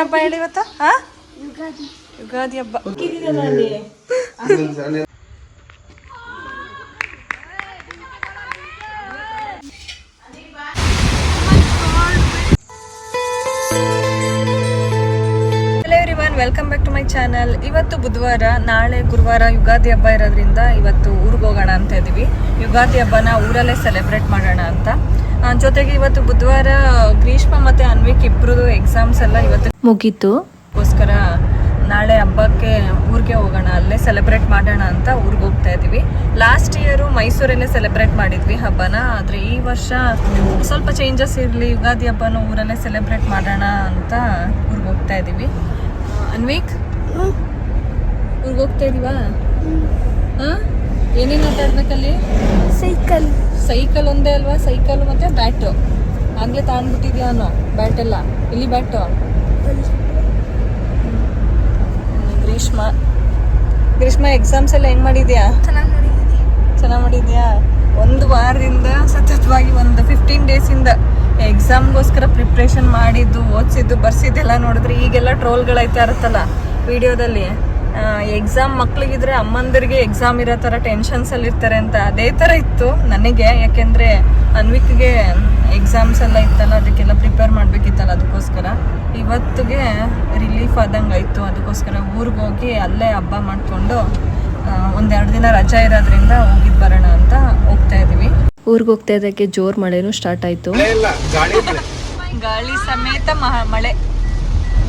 ಹಬ್ಬ ಹೇಳಿ ಇವತ್ತು? ಯುಗಾದಿ ಹಬ್ಬ. Welcome back to my channel. ಇವತ್ತು ಬುಧವಾರ, ನಾಳೆ ಗುರುವಾರ ಯುಗಾದಿ ಹಬ್ಬ ಇರೋದ್ರಿಂದ ಇವತ್ತು ಊರಿಗೆ ಹೋಗೋಣ ಅಂತ ಇದ್ದೀವಿ. ಯುಗಾದಿ ಹಬ್ಬನ ಊರಲ್ಲೇ ಸೆಲೆಬ್ರೇಟ್ ಮಾಡೋಣ ಅಂತ. ಜೊತೆಗೆ ಇವತ್ತು ಬುಧವಾರ ಗ್ರೀಷ್ಮ ಮತ್ತು ಅನ್ವಿಕ್ ಇಬ್ಬರದು ಎಕ್ಸಾಮ್ಸ್ ಎಲ್ಲ ಇವತ್ತು ಮುಗೀತು. ಅದಕ್ಕೋಸ್ಕರ ನಾಳೆ ಹಬ್ಬಕ್ಕೆ ಊರಿಗೆ ಹೋಗೋಣ, ಅಲ್ಲೇ ಸೆಲೆಬ್ರೇಟ್ ಮಾಡೋಣ ಅಂತ ಊರಿಗೆ ಹೋಗ್ತಾ ಇದ್ದೀವಿ. ಲಾಸ್ಟ್ ಇಯರು ಮೈಸೂರಲ್ಲೇ ಸೆಲೆಬ್ರೇಟ್ ಮಾಡಿದ್ವಿ ಹಬ್ಬನ, ಆದರೆ ಈ ವರ್ಷ ಸ್ವಲ್ಪ ಚೇಂಜಸ್ ಇರಲಿ, ಯುಗಾದಿ ಹಬ್ಬನ ಊರಲ್ಲೇ ಸೆಲೆಬ್ರೇಟ್ ಮಾಡೋಣ ಅಂತ ಊರಿಗೆ ಹೋಗ್ತಾ ಇದ್ದೀವಿ. ಅನ್ವಿಕ್, ಊರಿಗೆ ಹೋಗ್ತಾ ಇದೀವಾ? ಏನೇನು ಆಟ ಆಡ್ಬೇಕಲ್ಲಿ? ಸೈಕಲ್ ಒಂದೇ ಅಲ್ವಾ? ಸೈಕಲ್ ಮತ್ತೆ ಬ್ಯಾಟು ಆಗ್ಲೇ ತಗೊಂಡ್ಬಿಟ್ಟಿದ್ಯಾ ಅನ್ನೋ ಬ್ಯಾಟ್ ಎಲ್ಲ. ಇಲ್ಲಿ ಬ್ಯಾಟು. ಗ್ರೀಷ್ಮ ಎಕ್ಸಾಮ್ಸ್ ಎಲ್ಲ ಹೆಂಗ್ ಮಾಡಿದ್ಯಾ? ಚೆನ್ನಾಗಿ ಮಾಡಿದ್ಯಾ? ಒಂದು ವಾರದಿಂದ ಸತತವಾಗಿ ಒಂದು 15 ಡೇಸಿಂದ ಎಕ್ಸಾಮ್ಗೋಸ್ಕರ ಪ್ರಿಪ್ರೇಷನ್ ಮಾಡಿದ್ದು, ಓದಿಸಿದ್ದು, ಬರ್ಸಿದ್ದೆಲ್ಲ ನೋಡಿದ್ರೆ ಈಗೆಲ್ಲ ಟ್ರೋಲ್ಗಳೈತಾ ಇರುತ್ತಲ್ಲ ವಿಡಿಯೋದಲ್ಲಿ. ಎಕ್ಸಾಮ್ ಮಕ್ಳಿಗಿದ್ರೆ ಅಮ್ಮಂದಿರಿಗೆ ಎಕ್ಸಾಮ್ ಇರೋ ಥರ ಟೆನ್ಷನ್ಸಲ್ಲಿ ಇರ್ತಾರೆ ಅಂತ, ಅದೇ ಥರ ಇತ್ತು ನನಗೆ. ಯಾಕೆಂದರೆ ಅನ್ವಿಕ್ಗೆ ಎಕ್ಸಾಮ್ಸ್ ಎಲ್ಲ ಇತ್ತಲ್ಲ, ಅದಕ್ಕೆಲ್ಲ ಪ್ರಿಪೇರ್ ಮಾಡಬೇಕಿತ್ತಲ್ಲ, ಅದಕ್ಕೋಸ್ಕರ ಇವತ್ತಿಗೆ ರಿಲೀಫ್ ಆದಂಗೆ ಆಯಿತು. ಅದಕ್ಕೋಸ್ಕರ ಊರಿಗೆ ಹೋಗಿ ಅಲ್ಲೇ ಹಬ್ಬ ಮಾಡಿಕೊಂಡು 1-2 ದಿನ ರಜಾ ಇರೋದ್ರಿಂದ ಹೋಗಿದ್ದು ಬರೋಣ ಅಂತ ಹೋಗ್ತಾ ಇದ್ದೀವಿ. ಊರಿಗೆ ಹೋಗ್ತಾ ಇದ್ದಕ್ಕೆ ಜೋರ್ ಮಳೆನೂ ಸ್ಟಾರ್ಟ್ ಆಯ್ತು. ಗಾಳಿ ಸಮೇತ ಮಳೆ.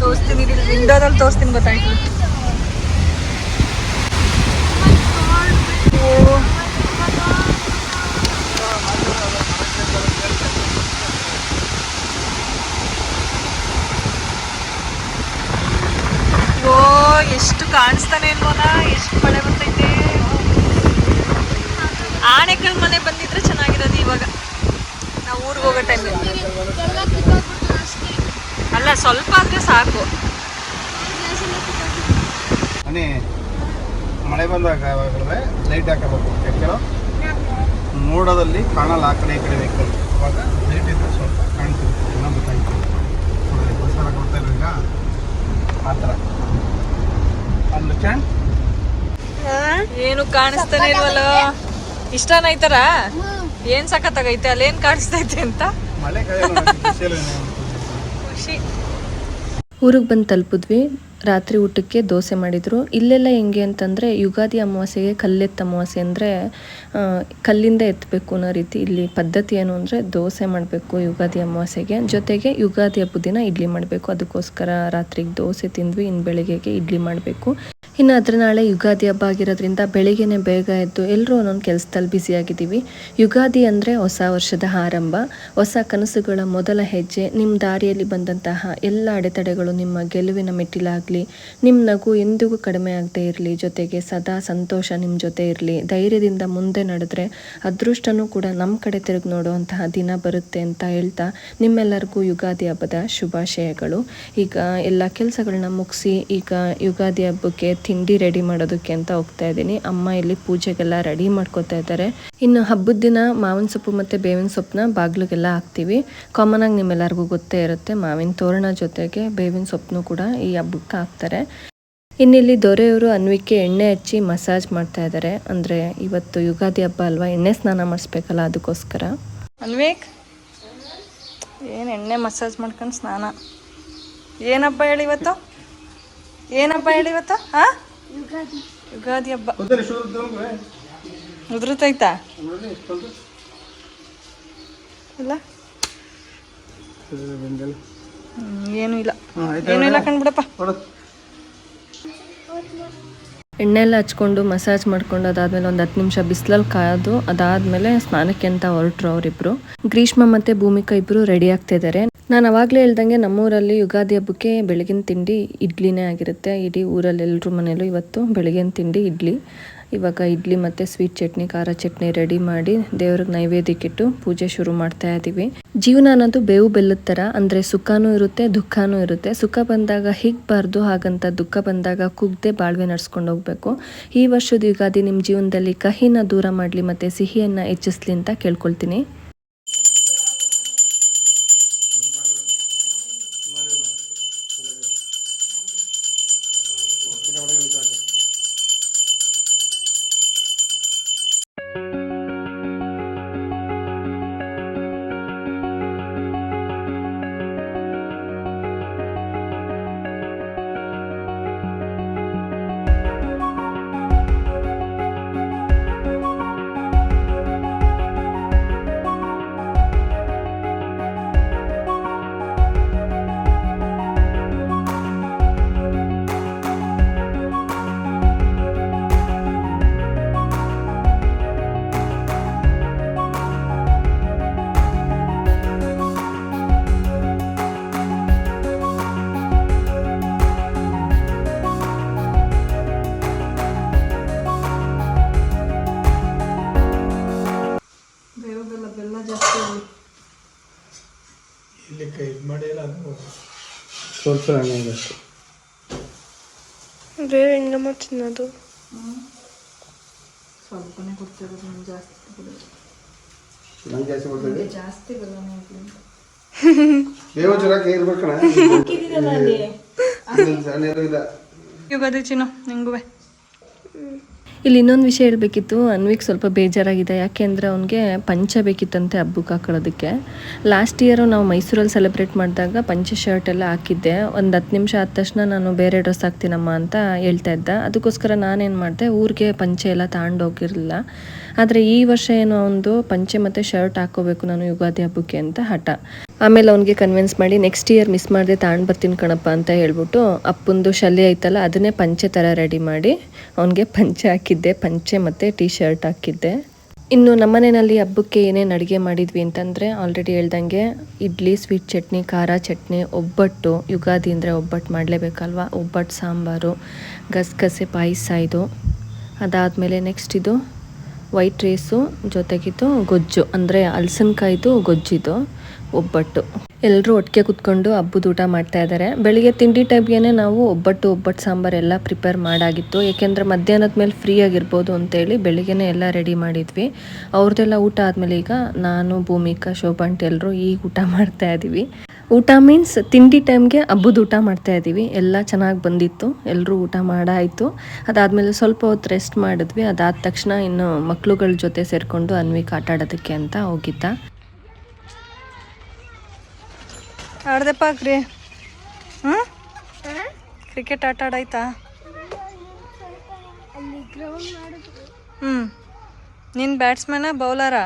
ತೋರಿಸ್ತೀನಿ, ವಿಂಡೋದಲ್ಲಿ ತೋರಿಸ್ತೀನಿ, ಗೊತ್ತಾಯ್ತು. ಓ, ಎಷ್ಟು ಕಾಣಿಸ್ತಾನೆ ಇಲ್ವಲ್ಲ, ಎಷ್ಟು ಮಳೆ ಬರ್ತೈತೆ. ಆನೆಗಳ ಮನೆ ಬಂದಿದ್ರೆ ಚೆನ್ನಾಗಿರೋದು ಇವಾಗ ನಾವು ಊರಿಗೆ ಹೋಗೋ ಟೈಮಲ್ಲಿ. ಅಲ್ಲ, ಸ್ವಲ್ಪ ಆದರೆ ಸಾಕು. ಮಳೆ ಬಂದಾಗ ಲೈಟ್ ಹಾಕಬೇಕು. ಯಾಕೆಂದ್ರೆ ಮೋಡದಲ್ಲಿ ಕಾಣಲ್ಲ ಆ ಕಡೆ ಈ ಕಡೆ ವೆಹಿಕಲ್. ಅವಾಗ ಲೈಟ್ ಇದ್ರೆ ಸ್ವಲ್ಪ ಕಾಣ್ತಿರುತ್ತೆ, ಎಲ್ಲ ಗೊತ್ತಾಯ್ತು. ಬಸ್ಸೆಲ್ಲ ಕೊಡ್ತಾ ಇಲ್ಲ ಈಗ ಆ ಥರ. ಏನು ಕಾಣಿಸ್ತಾನೆ ಇಲ್ವಲ್ಲ. ಇಷ್ಟನೈತರ ಏನ್ ಸಖತ್ತಾಗೈತೆ, ಅಲ್ಲೇನ್ ಕಾಣಿಸ್ತೈತೆ ಅಂತ. ಖುಷಿ. ಊರಿಗೆ ಬಂದು ತಲುಪಿದ್ವಿ. ರಾತ್ರಿ ಊಟಕ್ಕೆ ದೋಸೆ ಮಾಡಿದರು. ಇಲ್ಲೆಲ್ಲ ಹೆಂಗೆ ಅಂತಂದರೆ ಯುಗಾದಿ ಅಮಾವಾಸ್ಯೆಗೆ ಕಲ್ಲೆತ್ತ ಅಮಾವಾಸ್ಯೆ ಅಂದರೆ ಕಲ್ಲಿಂದ ಎತ್ತಬೇಕು ಅನ್ನೋ ರೀತಿ ಇಲ್ಲಿ ಪದ್ಧತಿ. ಏನು ಅಂದರೆ ದೋಸೆ ಮಾಡಬೇಕು ಯುಗಾದಿ ಅಮಾವಾಸ್ಯೆಗೆ, ಜೊತೆಗೆ ಯುಗಾದಿ ಹಬ್ಬದ ದಿನ ಇಡ್ಲಿ ಮಾಡಬೇಕು. ಅದಕ್ಕೋಸ್ಕರ ರಾತ್ರಿಗೆ ದೋಸೆ ತಿಂದ್ವಿ. ಇನ್ನು ಬೆಳಿಗ್ಗೆಗೆ ಇಡ್ಲಿ ಮಾಡಬೇಕು. ಇನ್ನು ಅದರ ನಾಳೆ ಯುಗಾದಿ ಹಬ್ಬ ಆಗಿರೋದ್ರಿಂದ ಬೆಳಿಗ್ಗೆನೆ ಬೇಗ ಎದ್ದು ಎಲ್ಲರೂ ಒಂದೊಂದು ಕೆಲಸದಲ್ಲಿ ಬ್ಯುಸಿಯಾಗಿದ್ದೀವಿ. ಯುಗಾದಿ ಅಂದರೆ ಹೊಸ ವರ್ಷದ ಆರಂಭ, ಹೊಸ ಕನಸುಗಳ ಮೊದಲ ಹೆಜ್ಜೆ. ನಿಮ್ಮ ದಾರಿಯಲ್ಲಿ ಬಂದಂತಹ ಎಲ್ಲ ಅಡೆತಡೆಗಳು ನಿಮ್ಮ ಗೆಲುವಿನ ಮೆಟ್ಟಿಲಾಗಲಿ. ನಿಮ್ಮ ನಗು ಎಂದಿಗೂ ಕಡಿಮೆ ಆಗದೆ ಇರಲಿ. ಜೊತೆಗೆ ಸದಾ ಸಂತೋಷ ನಿಮ್ಮ ಜೊತೆ ಇರಲಿ. ಧೈರ್ಯದಿಂದ ಮುಂದೆ ನಡೆದ್ರೆ ಅದೃಷ್ಟನೂ ಕೂಡ ನಮ್ಮ ಕಡೆ ತಿರುಗಿ ನೋಡುವಂತಹ ದಿನ ಬರುತ್ತೆ ಅಂತ ಹೇಳ್ತಾ ನಿಮ್ಮೆಲ್ಲರಿಗೂ ಯುಗಾದಿ ಹಬ್ಬದ ಶುಭಾಶಯಗಳು. ಈಗ ಎಲ್ಲ ಕೆಲಸಗಳನ್ನ ಮುಗಿಸಿ ಈಗ ಯುಗಾದಿ ಹಬ್ಬಕ್ಕೆ ತಿಂಡಿ ರೆಡಿ ಮಾಡೋದಕ್ಕೆ ಅಂತ ಹೋಗ್ತಾ ಇದ್ದೀನಿ. ಅಮ್ಮ ಇಲ್ಲಿ ಪೂಜೆಗೆಲ್ಲ ರೆಡಿ ಮಾಡ್ಕೋತಾ ಇದ್ದಾರೆ. ಇನ್ನು ಹಬ್ಬದ ದಿನ ಮಾವಿನ ಸೊಪ್ಪು ಮತ್ತು ಬೇವಿನ ಸೊಪ್ಪನ್ನ ಬಾಗಿಲಿಗೆಲ್ಲ ಹಾಕ್ತೀವಿ. ಕಾಮನ್ ಆಗಿ ನಿಮ್ಮೆಲ್ಲರಿಗೂ ಗೊತ್ತೇ ಇರುತ್ತೆ. ಮಾವಿನ ತೋರಣ ಜೊತೆಗೆ ಬೇವಿನ ಸೊಪ್ಪನ್ನು ಕೂಡ ಈ ಹಬ್ಬಕ್ಕೆ ಹಾಕ್ತಾರೆ. ಇನ್ನಿಲ್ಲಿ ದೊರೆಯವರು ಅನ್ವಿಕ್ಕೆ ಎಣ್ಣೆ ಹಚ್ಚಿ ಮಸಾಜ್ ಮಾಡ್ತಾ ಇದ್ದಾರೆ. ಅಂದರೆ ಇವತ್ತು ಯುಗಾದಿ ಹಬ್ಬ ಅಲ್ವಾ, ಎಣ್ಣೆ ಸ್ನಾನ ಮಾಡಿಸ್ಬೇಕಲ್ಲ, ಅದಕ್ಕೋಸ್ಕರ. ಅನ್ವಿಕ್, ಏನು ಎಣ್ಣೆ ಮಸಾಜ್ ಮಾಡ್ಕೊಂಡು ಸ್ನಾನ. ಏನಬ್ಬ ಹೇಳಿ ಇವತ್ತು? ಏನಬ್ಬ ಹೇಳಿ ಇವತ್ತು? ಯುಗಾದಿ ಹಬ್ಬ. ಉದುರುತ್ತೈತಾ? ಇಲ್ಲ, ಏನೂ ಇಲ್ಲ, ಏನೂ ಇಲ್ಲ ಕಂಡ್ಬಿಡಪ್ಪ. ಎಣ್ಣೆ ಎಲ್ಲ ಹಚ್ಕೊಂಡು ಮಸಾಜ್ ಮಾಡ್ಕೊಂಡು ಅದಾದ್ಮೇಲೆ ಒಂದು 10 ನಿಮಿಷ ಬಿಸಿಲಲ್ಲಿ ಕಾಯೋದು. ಅದಾದ್ಮೇಲೆ ಸ್ನಾನಕ್ಕೆ ಅಂತ ಹೊರಟ್ರು ಅವರಿಬ್ರು. ಗ್ರೀಷ್ಮ ಮತ್ತೆ ಭೂಮಿಕಾ ಇಬ್ರು ರೆಡಿ ಆಗ್ತಾ ಇದ್ದಾರೆ. ನಾನು ಅವಾಗಲೇ ಹೇಳ್ದಂಗೆ ನಮ್ಮೂರಲ್ಲಿ ಯುಗಾದಿ ಹಬ್ಬಕ್ಕೆ ಬೆಳಗಿನ ತಿಂಡಿ ಇಡ್ಲಿನೇ ಆಗಿರುತ್ತೆ. ಇಡೀ ಊರಲ್ಲಿ ಎಲ್ಲರ ಮನೇಲೂ ಇವತ್ತು ಬೆಳಗಿನ ತಿಂಡಿ ಇಡ್ಲಿ. ಇವಾಗ ಇಡ್ಲಿ ಮತ್ತು ಸ್ವೀಟ್ ಚಟ್ನಿ, ಖಾರ ಚಟ್ನಿ ರೆಡಿ ಮಾಡಿ ದೇವ್ರಿಗೆ ನೈವೇದ್ಯಕ್ಕಿಟ್ಟು ಪೂಜೆ ಶುರು ಮಾಡ್ತಾ ಇದ್ದೀವಿ. ಜೀವನ ಅನ್ನೋದು ಬೇವು ಬೆಲ್ಲದ ಥರ. ಅಂದರೆ ಸುಖನೂ ಇರುತ್ತೆ, ದುಃಖನೂ ಇರುತ್ತೆ. ಸುಖ ಬಂದಾಗ ಹಿಗ್ಬಾರ್ದು, ಹಾಗಂತ ದುಃಖ ಬಂದಾಗ ಕುಗ್ದೆ ಬಾಳ್ವೆ ನಡ್ಸ್ಕೊಂಡು ಹೋಗ್ಬೇಕು. ಈ ವರ್ಷದ ಯುಗಾದಿ ನಿಮ್ಮ ಜೀವನದಲ್ಲಿ ಕಹಿನ ದೂರ ಮಾಡಲಿ ಮತ್ತು ಸಿಹಿಯನ್ನು ಹೆಚ್ಚಿಸ್ಲಿ ಅಂತ ಕೇಳ್ಕೊಳ್ತೀನಿ. ಸ್ವಲ್ಪ ಹಂಗೆ ಅಷ್ಟು ಬೇರೆ ಹೆಂಗಮ್ಮ ತಿನ್ನೋದು? ಸ್ವಲ್ಪನೇ ಕೊಡ್ತಿರೋದು, ನಂಗೆ ಜಾಸ್ತಿ ಕೊಡೋದು. ನಂಗೆ ಜಾಸ್ತಿ ಕೊಡ್ತೀವಿ. ಜಾಸ್ತಿ ಬರೋಣ ಬೇವು ಜೋರಾಗಿ ಇರ್ಬೇಕಣ. ಯುಗಾದಿ ಚಿನ್ನು ನಿಂಗುವೆ. ಇಲ್ಲಿ ಇನ್ನೊಂದು ವಿಷಯ ಹೇಳಬೇಕಿತ್ತು. ಅನ್ವಿಗೆ ಸ್ವಲ್ಪ ಬೇಜಾರಾಗಿದೆ, ಯಾಕೆಂದರೆ ಅವನಿಗೆ ಪಂಚೆ ಬೇಕಿತ್ತಂತೆ ಹಬ್ಬಕ್ಕೆ ಹಾಕೊಳ್ಳೋದಕ್ಕೆ. ಲಾಸ್ಟ್ ಇಯರು ನಾವು ಮೈಸೂರಲ್ಲಿ ಸೆಲೆಬ್ರೇಟ್ ಮಾಡಿದಾಗ ಪಂಚೆ ಶರ್ಟ್ ಎಲ್ಲ ಹಾಕಿದ್ದೆ. ಒಂದು 10 ನಿಮಿಷ ಆದ ತಕ್ಷಣ ನಾನು ಬೇರೆ ಡ್ರೆಸ್ ಹಾಕ್ತೀನಮ್ಮ ಅಂತ ಹೇಳ್ತಾ ಇದ್ದ. ಅದಕ್ಕೋಸ್ಕರ ನಾನೇನು ಮಾಡಿದೆ, ಊರಿಗೆ ಪಂಚೆ ಎಲ್ಲ ತಗೊಂಡೋಗಿರಲಿಲ್ಲ. ಆದರೆ ಈ ವರ್ಷ ಏನೋ ಒಂದು ಪಂಚೆ ಮತ್ತು ಶರ್ಟ್ ಹಾಕ್ಕೋಬೇಕು ನಾನು ಯುಗಾದಿ ಹಬ್ಬಕ್ಕೆ ಅಂತ ಹಠ. ಆಮೇಲೆ ಅವ್ನಿಗೆ ಕನ್ವಿನ್ಸ್ ಮಾಡಿ ನೆಕ್ಸ್ಟ್ ಇಯರ್ ಮಿಸ್ ಮಾಡದೆ ತಗೊಂಡು ಬರ್ತೀನಿ ಕಣಪ್ಪ ಅಂತ ಹೇಳ್ಬಿಟ್ಟು ಅಪ್ಪಂದು ಶಲ್ಯ ಐತಲ್ಲ ಅದನ್ನೇ ಪಂಚೆ ಥರ ರೆಡಿ ಮಾಡಿ ಅವನಿಗೆ ಪಂಚೆ ಹಾಕಿದ್ದೆ. ಪಂಚೆ ಮತ್ತು ಟೀ ಶರ್ಟ್ ಹಾಕಿದ್ದೆ. ಇನ್ನು ನಮ್ಮನೆಯಲ್ಲಿ ಹಬ್ಬಕ್ಕೆ ಏನೇನು ಅಡುಗೆ ಮಾಡಿದ್ವಿ ಅಂತಂದರೆ ಆಲ್ರೆಡಿ ಹೇಳ್ದಂಗೆ ಇಡ್ಲಿ, ಸ್ವೀಟ್ ಚಟ್ನಿ, ಖಾರ ಚಟ್ನಿ, ಒಬ್ಬಟ್ಟು. ಯುಗಾದಿ ಅಂದರೆ ಒಬ್ಬಟ್ಟು ಮಾಡಲೇಬೇಕಲ್ವ. ಒಬ್ಬಟ್ಟು, ಸಾಂಬಾರು, ಗಸಗಸೆ ಪಾಯಸ ಇದು. ಅದಾದಮೇಲೆ ನೆಕ್ಸ್ಟ್ ಇದು ವೈಟ್ ರೈಸು, ಜೊತೆಗಿದು ಗೊಜ್ಜು ಅಂದರೆ ಹಲಸಿನಕಾಯ್ದು ಗೊಜ್ಜಿದು ಒಬ್ಬಟ್ಟು. ಎಲ್ಲರೂ ಒಟ್ಟಿಗೆ ಕುತ್ಕೊಂಡು ಹಬ್ಬದ ಊಟ ಮಾಡ್ತಾ ಇದ್ದಾರೆ. ಬೆಳಿಗ್ಗೆ ತಿಂಡಿ ಟೈಮ್ಗೆ ನಾವು ಒಬ್ಬಟ್ಟು ಸಾಂಬಾರು ಎಲ್ಲ ಪ್ರಿಪೇರ್ ಮಾಡಾಗಿತ್ತು. ಏಕೆಂದರೆ ಮಧ್ಯಾಹ್ನದ ಮೇಲೆ ಫ್ರೀ ಆಗಿರ್ಬೋದು ಅಂತೇಳಿ ಬೆಳಿಗ್ಗೆನೇ ಎಲ್ಲ ರೆಡಿ ಮಾಡಿದ್ವಿ. ಅವ್ರದ್ದೆಲ್ಲ ಊಟ ಆದಮೇಲೆ ಈಗ ನಾನು, ಭೂಮಿಕಾ, ಶೋಭಾಂಟಿ ಎಲ್ಲರೂ ಈಗ ಊಟ ಮಾಡ್ತಾ ಇದ್ದೀವಿ. ಊಟ ಮೀನ್ಸ್ ತಿಂಡಿ ಟೈಮ್ಗೆ ಹಬ್ಬದ ಊಟ ಮಾಡ್ತಾ ಇದ್ದೀವಿ. ಎಲ್ಲ ಚೆನ್ನಾಗಿ ಬಂದಿತ್ತು, ಎಲ್ಲರೂ ಊಟ ಮಾಡಾಯಿತು. ಅದಾದಮೇಲೆ ಸ್ವಲ್ಪ ಹೊತ್ತು ರೆಸ್ಟ್ ಮಾಡಿದ್ವಿ. ಅದಾದ ತಕ್ಷಣ ಇನ್ನು ಮಕ್ಳುಗಳ ಜೊತೆ ಸೇರಿಕೊಂಡು ಅನ್ವಿಕ್ ಆಟ ಆಡೋದಕ್ಕೆ ಅಂತ ಹೋಗಿದ್ದ. ಆಡ್ದಪ್ಪ ಕ್ರಿ ಕ್ರಿಕೆಟ್ ಆಟ ಆಡಾಯ್ತಾ? ನೀನು ಬ್ಯಾಟ್ಸ್ಮನ ಬೌಲರಾ?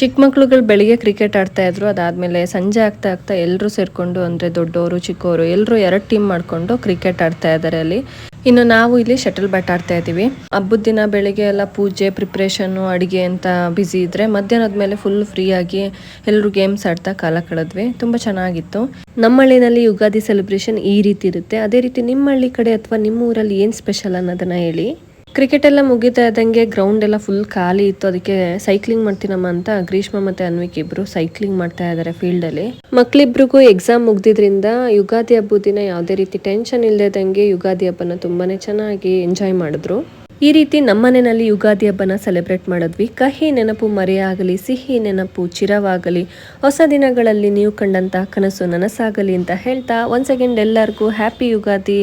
ಚಿಕ್ಕ ಮಕ್ಳುಗಳು ಬೆಳಿಗ್ಗೆ ಕ್ರಿಕೆಟ್ ಆಡ್ತಾ ಇದ್ರು. ಅದಾದಮೇಲೆ ಸಂಜೆ ಆಗ್ತಾ ಎಲ್ಲರೂ ಸೇರಿಕೊಂಡು ಅಂದರೆ ದೊಡ್ಡವರು ಚಿಕ್ಕವರು ಎಲ್ಲರೂ 2 ಟೀಮ್ ಮಾಡಿಕೊಂಡು ಕ್ರಿಕೆಟ್ ಆಡ್ತಾ ಇದ್ದಾರೆ ಅಲ್ಲಿ. ಇನ್ನು ನಾವು ಇಲ್ಲಿ ಶಟಲ್ ಬ್ಯಾಟ್ ಆಡ್ತಾ ಇದ್ದೀವಿ. ಹಬ್ಬದ ದಿನ ಬೆಳಿಗ್ಗೆ ಎಲ್ಲ ಪೂಜೆ ಪ್ರಿಪ್ರೇಷನ್ನು ಅಡುಗೆ ಅಂತ ಬ್ಯುಸಿ ಇದ್ದರೆ ಮಧ್ಯಾಹ್ನದ ಮೇಲೆ ಫುಲ್ ಫ್ರೀಯಾಗಿ ಎಲ್ಲರೂ ಗೇಮ್ಸ್ ಆಡ್ತಾ ಕಾಲ ಕಳೆದ್ವಿ. ತುಂಬ ಚೆನ್ನಾಗಿತ್ತು. ನಮ್ಮ ಹಳ್ಳಿನಲ್ಲಿ ಯುಗಾದಿ ಸೆಲೆಬ್ರೇಷನ್ ಈ ರೀತಿ ಇರುತ್ತೆ. ಅದೇ ರೀತಿ ನಿಮ್ಮ ಹಳ್ಳಿ ಕಡೆ ಅಥವಾ ನಿಮ್ಮ ಊರಲ್ಲಿ ಏನು ಸ್ಪೆಷಲ್ ಅನ್ನೋದನ್ನು ಹೇಳಿ. ಕ್ರಿಕೆಟ್ ಎಲ್ಲ ಮುಗಿತಾ ಇದ್ದಂಗೆ ಗ್ರೌಂಡ್ ಎಲ್ಲ ಫುಲ್ ಖಾಲಿ ಇತ್ತು. ಅದಕ್ಕೆ ಸೈಕ್ಲಿಂಗ್ ಮಾಡ್ತೀನಮ್ಮ ಅಂತ ಗ್ರೀಷ್ಮ ಮತ್ತು ಅನ್ವಿಕ್ ಇಬ್ರು ಸೈಕ್ಲಿಂಗ್ ಮಾಡ್ತಾ ಇದ್ದಾರೆ ಫೀಲ್ಡಲ್ಲಿ. ಮಕ್ಳಿಬ್ರಿಗೂ ಎಕ್ಸಾಮ್ ಮುಗ್ದಿದ್ರಿಂದ ಯುಗಾದಿ ಹಬ್ಬದ ದಿನ ಯಾವುದೇ ರೀತಿ ಟೆನ್ಷನ್ ಇಲ್ಲದಂಗೆ ಯುಗಾದಿ ಹಬ್ಬನ ತುಂಬಾನೇ ಚೆನ್ನಾಗಿ ಎಂಜಾಯ್ ಮಾಡಿದ್ರು. ಈ ರೀತಿ ನಮ್ಮನೆಯಲ್ಲಿ ಯುಗಾದಿ ಹಬ್ಬನ ಸೆಲೆಬ್ರೇಟ್ ಮಾಡಿದ್ವಿ. ಕಹಿ ನೆನಪು ಮರೆಯಾಗಲಿ, ಸಿಹಿ ನೆನಪು ಚಿರವಾಗಲಿ, ಹೊಸ ದಿನಗಳಲ್ಲಿ ನೀವು ಕಂಡಂತಹ ಕನಸು ನನಸಾಗಲಿ ಅಂತ ಹೇಳ್ತಾ ಒನ್ಸ್ ಅಗೇನ್ ಎಲ್ಲರಿಗೂ ಹ್ಯಾಪಿ ಯುಗಾದಿ.